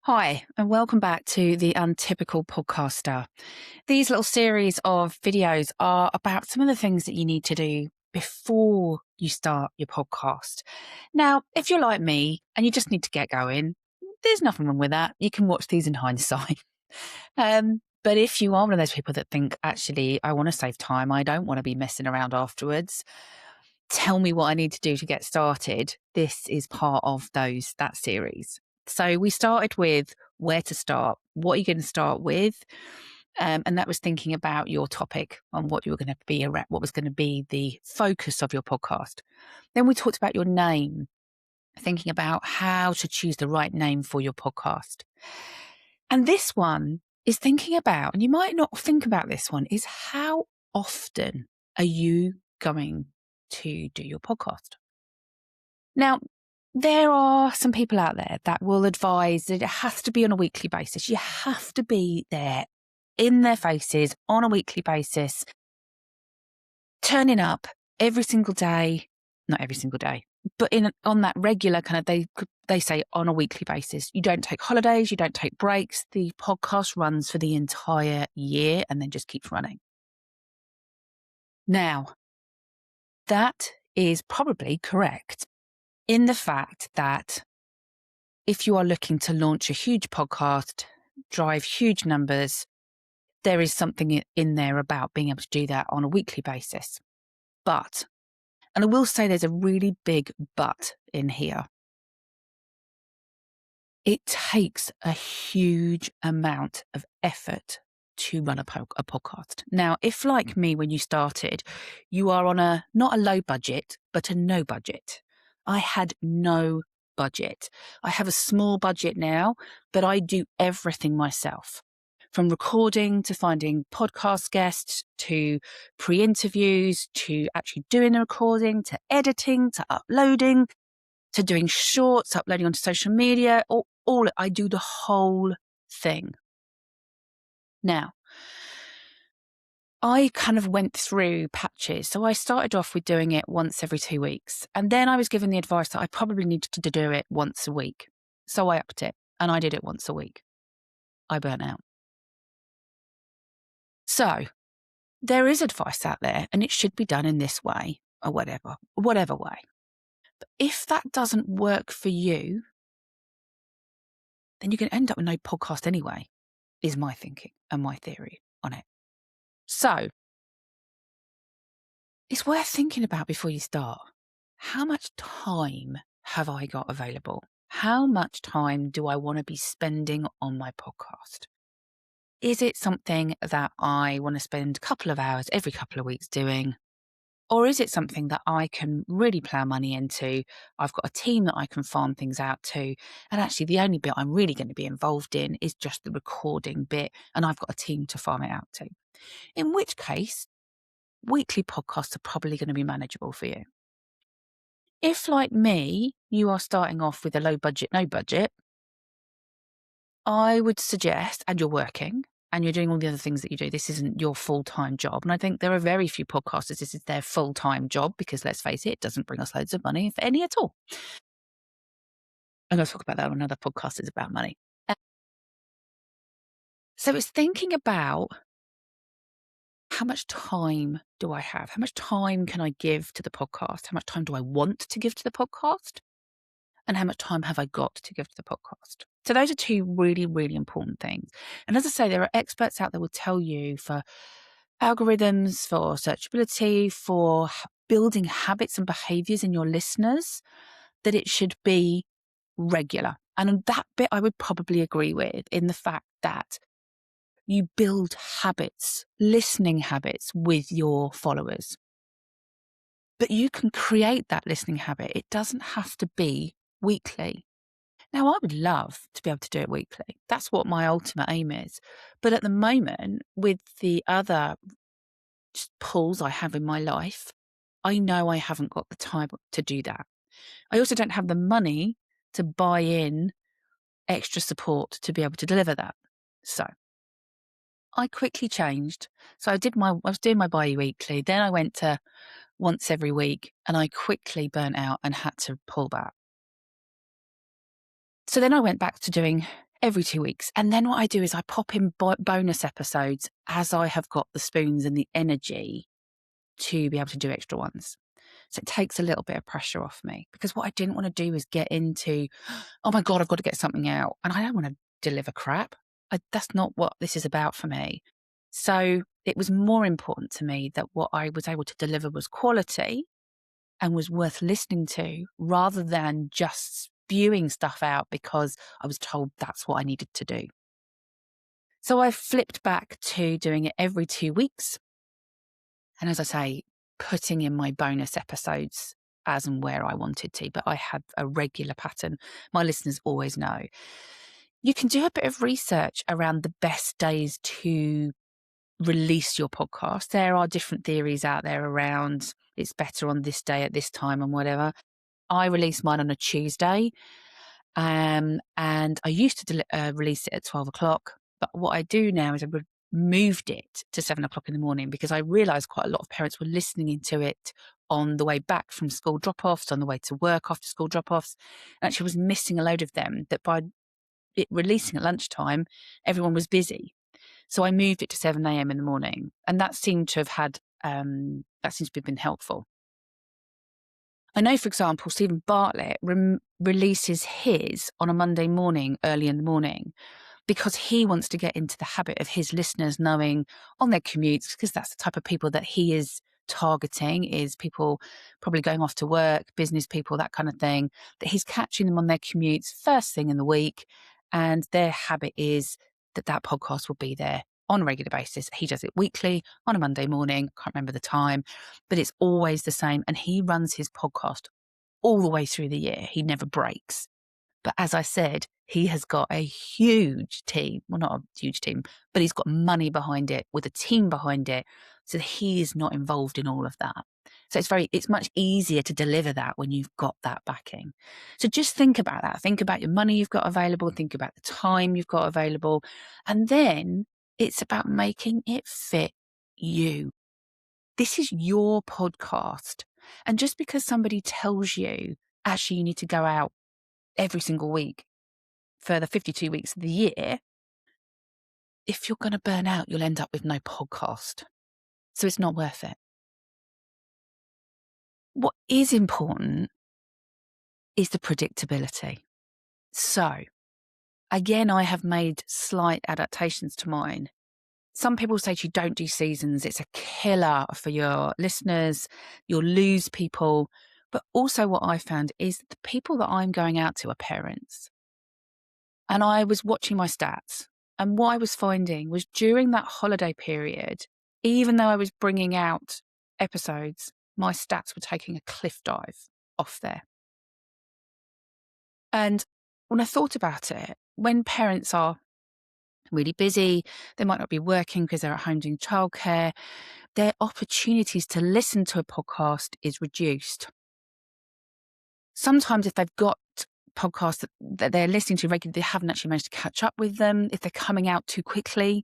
Hi, and welcome back to the Untypical Podcaster. These little series of videos are about some of the things that you need to do before you start your podcast. Now, if you're like me and you just need to get going, there's nothing wrong with that. You can watch these in hindsight. But if you are one of those people that think, actually, I want to save time, I don't want to be messing around afterwards, tell me what I need to do to get started. This is part of that series. So we started with where to start, what are you going to start with? And that was thinking about your topic and what you were going to be around, what was going to be the focus of your podcast. Then we talked about your name, thinking about how to choose the right name for your podcast. And this one is thinking about, and you might not think about this one, is how often are you going to do your podcast? Now, there are some people out there that will advise that it has to be on a weekly basis. You have to be there in their faces on a weekly basis, turning up every single day, not every single day, but on that regular kind of, they say on a weekly basis. You don't take holidays, you don't take breaks. The podcast runs for the entire year and then just keeps running. Now, that is probably correct in the fact that if you are looking to launch a huge podcast, drive huge numbers, there is something in there about being able to do that on a weekly basis. But, and I will say there's a really big but in here, it takes a huge amount of effort to run a podcast. Now, if like me, when you started, you are on not a low budget, but a no budget. I had no budget. I have a small budget now, but I do everything myself. From recording to finding podcast guests to pre-interviews to actually doing the recording to editing to uploading to doing shorts, uploading onto social media, I do the whole thing. Now, I kind of went through patches. So I started off with doing it once every 2 weeks. And then I was given the advice that I probably needed to do it once a week. So I upped it and I did it once a week. I burnt out. So there is advice out there and it should be done in this way or whatever way. But if that doesn't work for you, then you're going to end up with no podcast anyway, is my thinking and my theory on it. So it's worth thinking about before you start. How much time have I got available? How much time do I want to be spending on my podcast? Is it something that I want to spend a couple of hours every couple of weeks doing? Or is it something that I can really plow money into? I've got a team that I can farm things out to. And actually, the only bit I'm really going to be involved in is just the recording bit. And I've got a team to farm it out to. In which case, weekly podcasts are probably going to be manageable for you. If, like me, you are starting off with a low budget, no budget, I would suggest, and you're working, and you're doing all the other things that you do, this isn't your full-time job. And I think there are very few podcasters, this is their full-time job, because let's face it doesn't bring us loads of money, if any at all. I'm going to talk about that on another podcast. It's about money. So it's thinking about how much time do I have? How much time can I give to the podcast? How much time do I want to give to the podcast? And how much time have I got to give to the podcast? So those are two really, really important things. And as I say, there are experts out there will tell you for algorithms, for searchability, for building habits and behaviors in your listeners, that it should be regular. And that bit I would probably agree with, in the fact that you build habits, listening habits with your followers. But you can create that listening habit. It doesn't have to be weekly. Now, I would love to be able to do it weekly. That's what my ultimate aim is. But at the moment, with the other pulls I have in my life, I know I haven't got the time to do that. I also don't have the money to buy in extra support to be able to deliver that. So I quickly changed. So I was doing my bi-weekly, then I went to once every week, and I quickly burnt out and had to pull back. So then I went back to doing every 2 weeks. And then what I do is I pop in bonus episodes as I have got the spoons and the energy to be able to do extra ones. So it takes a little bit of pressure off me, because what I didn't want to do is get into, oh my God, I've got to get something out. And I don't want to deliver crap. That's not what this is about for me. So it was more important to me that what I was able to deliver was quality and was worth listening to, rather than just spewing stuff out because I was told that's what I needed to do. So I flipped back to doing it every 2 weeks. And as I say, putting in my bonus episodes as and where I wanted to, but I had a regular pattern. My listeners always know. You can do a bit of research around the best days to release your podcast. There are different theories out there around it's better on this day at this time and whatever. I release mine on a Tuesday, and I used to release it at 12 o'clock. But what I do now is I've moved it to 7 o'clock in the morning, because I realised quite a lot of parents were listening into it on the way back from school drop-offs, on the way to work after school drop-offs. And actually was missing a load of them that by it releasing at lunchtime, everyone was busy. So I moved it to 7 a.m. in the morning, and that seemed to have been helpful. I know, for example, Stephen Bartlett releases his on a Monday morning, early in the morning, because he wants to get into the habit of his listeners knowing on their commutes, because that's the type of people that he is targeting, is people probably going off to work, business people, that kind of thing, that he's catching them on their commutes first thing in the week. And their habit is that podcast will be there on a regular basis. He does it weekly on a Monday morning. Can't remember the time, but it's always the same. And he runs his podcast all the way through the year. He never breaks. But as I said, he has got a huge team. Well, not a huge team, but he's got money behind it, with a team behind it. So he is not involved in all of that. So it's much easier to deliver that when you've got that backing. So just think about that. Think about your money you've got available. Think about the time you've got available. And then it's about making it fit you. This is your podcast. And just because somebody tells you, actually, you need to go out every single week for the 52 weeks of the year, if you're going to burn out, you'll end up with no podcast. So it's not worth it. What is important is the predictability. So again, I have made slight adaptations to mine. Some people say to you, don't do seasons. It's a killer for your listeners. You'll lose people. But also what I found is that the people that I'm going out to are parents. And I was watching my stats. And what I was finding was, during that holiday period, even though I was bringing out episodes, my stats were taking a cliff dive off there. And when I thought about it, when parents are really busy, they might not be working because they're at home doing childcare, their opportunities to listen to a podcast is reduced. Sometimes if they've got podcasts that they're listening to regularly, they haven't actually managed to catch up with them, if they're coming out too quickly.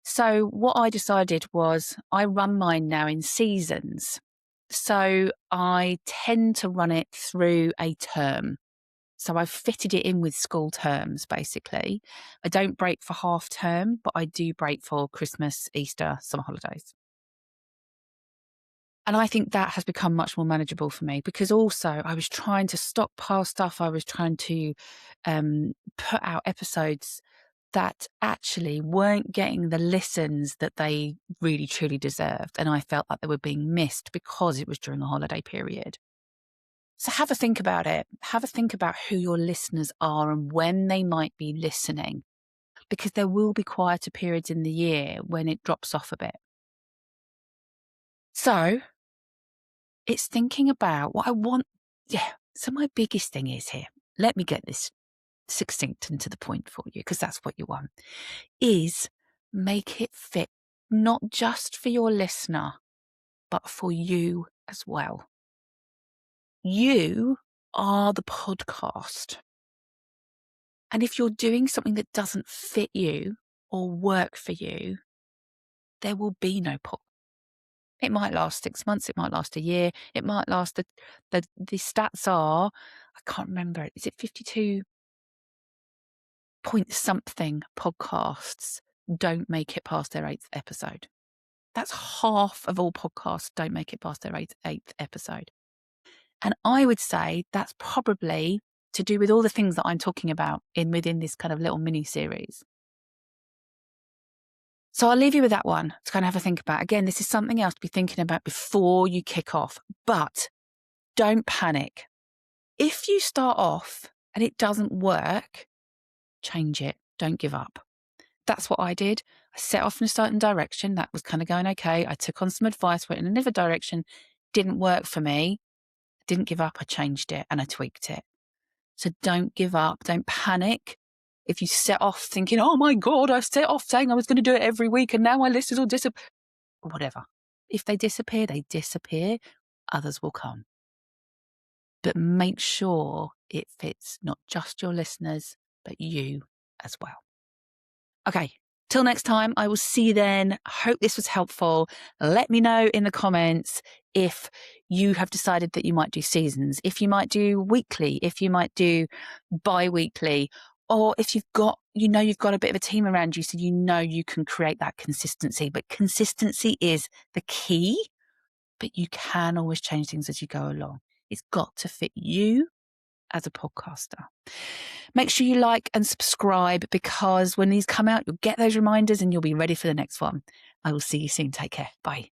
So what I decided was, I run mine now in seasons. So I tend to run it through a term. So I've fitted it in with school terms, basically. I don't break for half term, but I do break for Christmas, Easter, summer holidays. And I think that has become much more manageable for me, because also I was trying to stockpile stuff. I was trying to put out episodes that actually weren't getting the listens that they really truly deserved. And I felt like they were being missed because it was during the holiday period. So have a think about it. Have a think about who your listeners are and when they might be listening, because there will be quieter periods in the year when it drops off a bit. So it's thinking about what I want. Yeah. So my biggest thing is here, let me get this succinct and to the point for you, because that's what you want, is make it fit not just for your listener, but for you as well. You are the podcast. And if you're doing something that doesn't fit you or work for you, there will be no podcast. It might last 6 months. It might last a year. It might last the stats are, I can't remember. Is it 52 point something podcasts don't make it past their 8th episode. That's half of all podcasts don't make it past their eighth episode. And I would say that's probably to do with all the things that I'm talking about within this kind of little mini series. So I'll leave you with that one to kind of have a think about. Again, this is something else to be thinking about before you kick off, but don't panic. If you start off and it doesn't work, change it. Don't give up. That's what I did. I set off in a certain direction. That was kind of going okay. I took on some advice, went in another direction. Didn't work for me. Didn't give up. I changed it and I tweaked it. So don't give up. Don't panic. If you set off thinking, oh my God, I set off saying I was going to do it every week and now my list is all disappear. Whatever. If they disappear, they disappear. Others will come. But make sure it fits not just your listeners, but you as well. Okay, till next time, I will see you then. I hope this was helpful. Let me know in the comments if you have decided that you might do seasons, if you might do weekly, if you might do bi-weekly, or if you've got a bit of a team around you, so you can create that consistency. But consistency is the key, but you can always change things as you go along. It's got to fit you as a podcaster. Make sure you like and subscribe, because when these come out, you'll get those reminders and you'll be ready for the next one. I will see you soon. Take care. Bye.